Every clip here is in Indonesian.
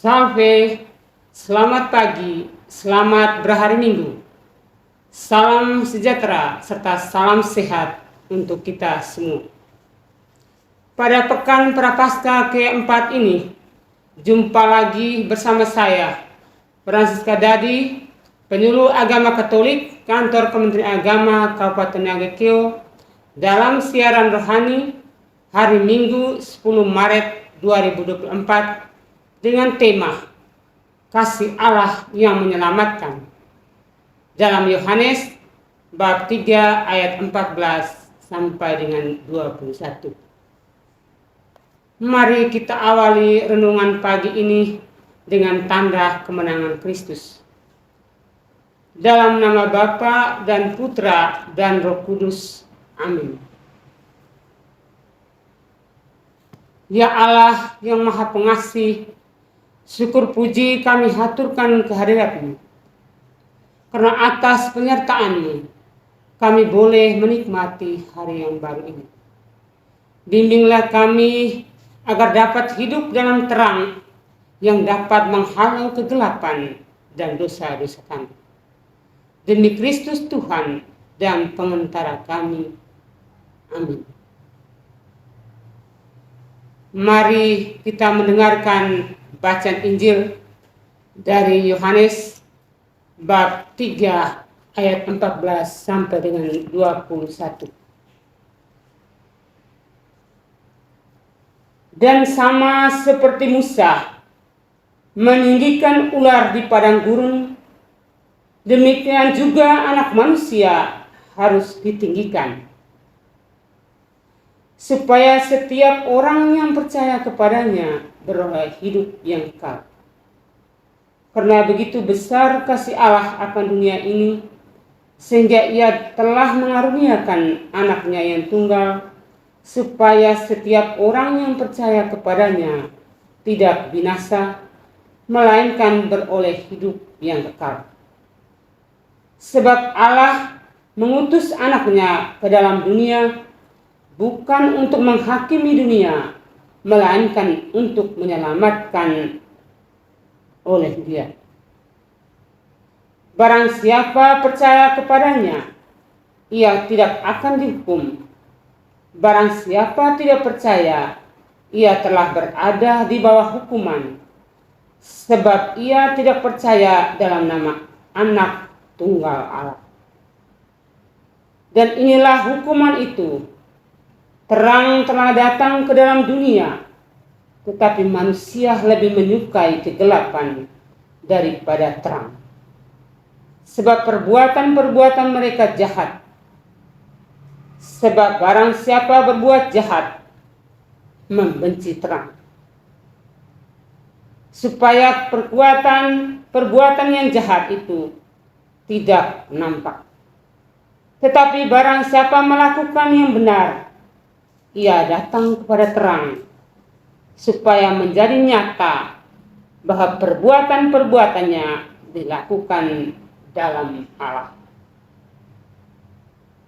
Salve, selamat pagi, selamat berhari Minggu. Salam sejahtera serta salam sehat untuk kita semua. Pada pekan Prapaskah keempat ini, jumpa lagi bersama saya, Francisca Dadi, penyuluh agama Katolik, Kantor Kementerian Agama Kabupaten Nagekeo, dalam siaran rohani hari Minggu 10 Maret 2024 dengan tema Kasih Allah yang menyelamatkan dalam Yohanes bab 3 ayat 14 sampai dengan 21. Mari kita awali renungan pagi ini dengan tanda kemenangan Kristus. Dalam nama Bapa dan Putra dan Roh Kudus. Amin. Ya Allah yang Maha Pengasih, syukur puji kami haturkan kehadirat-Mu. Karena atas penyertaan-Mu, kami boleh menikmati hari yang baru ini. Bimbinglah kami agar dapat hidup dalam terang yang dapat menghalau kegelapan dan dosa-dosa kami. Demi Kristus Tuhan dan Pengantara kami. Amin. Mari kita mendengarkan bacaan Injil dari Yohanes bab 3 ayat 14 sampai dengan 21. Dan sama seperti Musa meninggikan ular di padang gurun, demikian juga Anak Manusia harus ditinggikan, supaya setiap orang yang percaya kepadanya beroleh hidup yang kekal. Karena begitu besar kasih Allah akan dunia ini, sehingga Ia telah mengaruniakan Anaknya yang tunggal, supaya setiap orang yang percaya kepadanya tidak binasa, melainkan beroleh hidup yang kekal. Sebab Allah mengutus Anaknya ke dalam dunia, bukan untuk menghakimi dunia, melainkan untuk menyelamatkan oleh Dia. Barang siapa percaya kepadanya, ia tidak akan dihukum. Barang siapa tidak percaya, ia telah berada di bawah hukuman, sebab ia tidak percaya dalam nama Anak Tunggal Allah. Dan inilah hukuman itu: terang telah datang ke dalam dunia, tetapi manusia lebih menyukai kegelapan daripada terang, sebab perbuatan-perbuatan mereka jahat. Sebab barang siapa berbuat jahat, membenci terang, supaya perbuatan yang jahat itu tidak nampak. Tetapi barang siapa melakukan yang benar, ia datang kepada terang, supaya menjadi nyata bahwa perbuatan-perbuatannya dilakukan dalam Allah.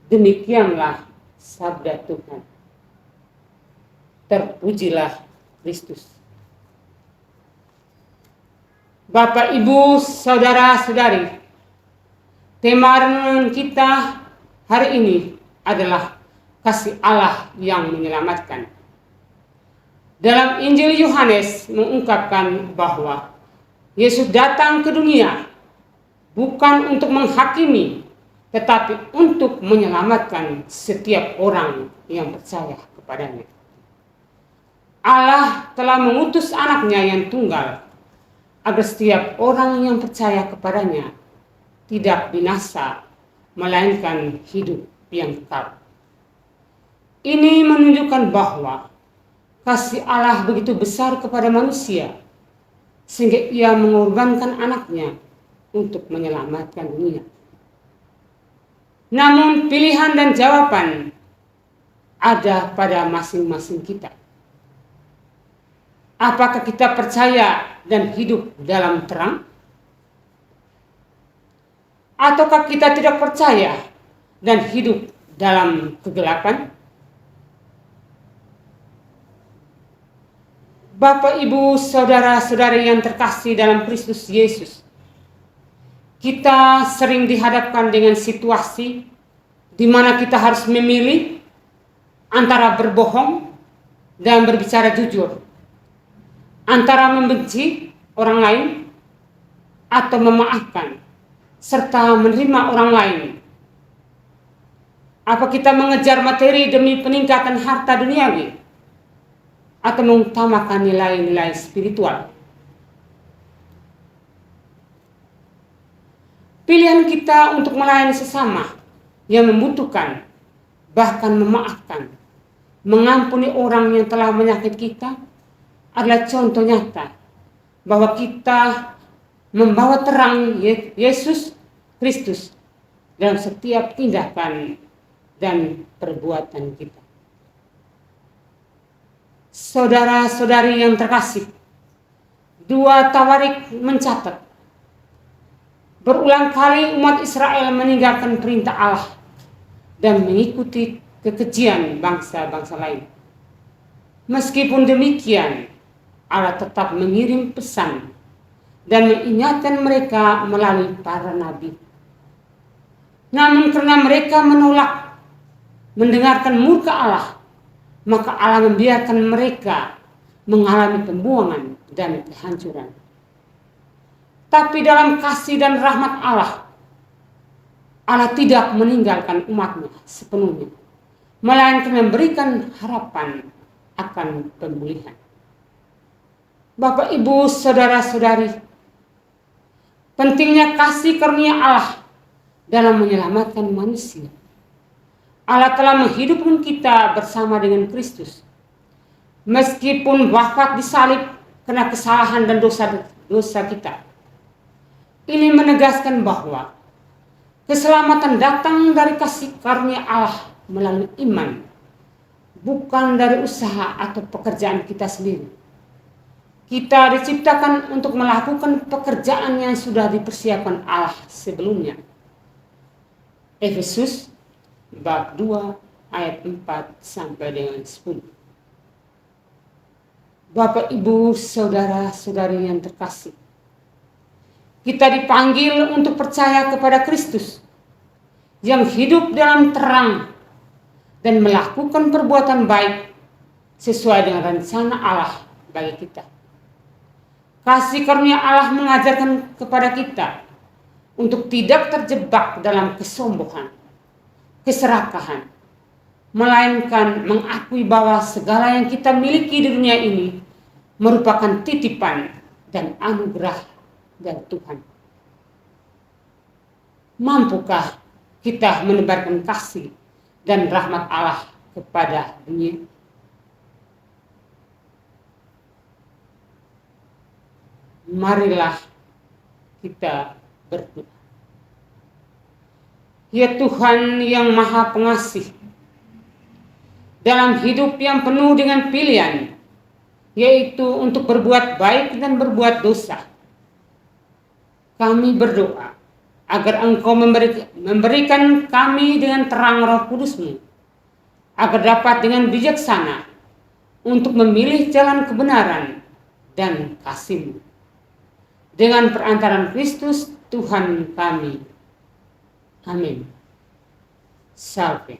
Demikianlah sabda Tuhan. Terpujilah Kristus. Bapak, Ibu, Saudara-saudari, tema renungan kita hari ini adalah kasih Allah yang menyelamatkan. Dalam Injil Yohanes mengungkapkan bahwa Yesus datang ke dunia bukan untuk menghakimi, tetapi untuk menyelamatkan setiap orang yang percaya kepadanya. Allah telah mengutus Anaknya yang tunggal agar setiap orang yang percaya kepadanya tidak binasa, melainkan hidup yang kekal. Ini menunjukkan bahwa kasih Allah begitu besar kepada manusia, sehingga Ia mengorbankan Anaknya untuk menyelamatkan dunia. Namun pilihan dan jawaban ada pada masing-masing kita. Apakah kita percaya dan hidup dalam terang? Ataukah kita tidak percaya dan hidup dalam kegelapan? Bapak, Ibu, saudara-saudari yang terkasih dalam Kristus Yesus, kita sering dihadapkan dengan situasi di mana kita harus memilih antara berbohong dan berbicara jujur, antara membenci orang lain atau memaafkan serta menerima orang lain. Apa kita mengejar materi demi peningkatan harta duniawi atau mengutamakan nilai-nilai spiritual? Pilihan kita untuk melayani sesama yang membutuhkan, bahkan memaafkan, mengampuni orang yang telah menyakiti kita adalah contoh nyata bahwa kita membawa terang Yesus Kristus dalam setiap tindakan dan perbuatan kita. Saudara-saudari yang terkasih, 2 Tawarik mencatat berulang kali umat Israel meninggalkan perintah Allah dan mengikuti kekejian bangsa-bangsa lain. Meskipun demikian, Allah tetap mengirim pesan dan mengingatkan mereka melalui para nabi. Namun karena mereka menolak mendengarkan murka Allah, maka Allah membiarkan mereka mengalami pembuangan dan kehancuran. Tapi dalam kasih dan rahmat Allah, Allah tidak meninggalkan umatnya sepenuhnya, melainkan memberikan harapan akan pemulihan. Bapak, Ibu, saudara-saudari, pentingnya kasih karunia Allah dalam menyelamatkan manusia. Allah telah menghidupkan kita bersama dengan Kristus. Meskipun wafat disalib karena kesalahan dan dosa kita. Ini menegaskan bahwa keselamatan datang dari kasih karunia Allah melalui iman, bukan dari usaha atau pekerjaan kita sendiri. Kita diciptakan untuk melakukan pekerjaan yang sudah dipersiapkan Allah sebelumnya. Efesus bab 2 ayat 4 sampai dengan 10. Bapak, Ibu, saudara-saudari yang terkasih, kita dipanggil untuk percaya kepada Kristus yang hidup dalam terang dan melakukan perbuatan baik sesuai dengan rencana Allah bagi kita. Kasih karunia Allah mengajarkan kepada kita untuk tidak terjebak dalam kesombongan, keserakahan, melainkan mengakui bahwa segala yang kita miliki di dunia ini merupakan titipan dan anugerah dari Tuhan. Mampukah kita menebarkan kasih dan rahmat Allah kepada dunia? Marilah kita berdoa. Ya Tuhan yang Maha Pengasih, dalam hidup yang penuh dengan pilihan, yaitu untuk berbuat baik dan berbuat dosa, kami berdoa agar Engkau memberikan kami dengan terang Roh Kudus-Mu, agar dapat dengan bijaksana untuk memilih jalan kebenaran dan kasih-Mu. Dengan perantaran Kristus Tuhan kami. Amin. Salve.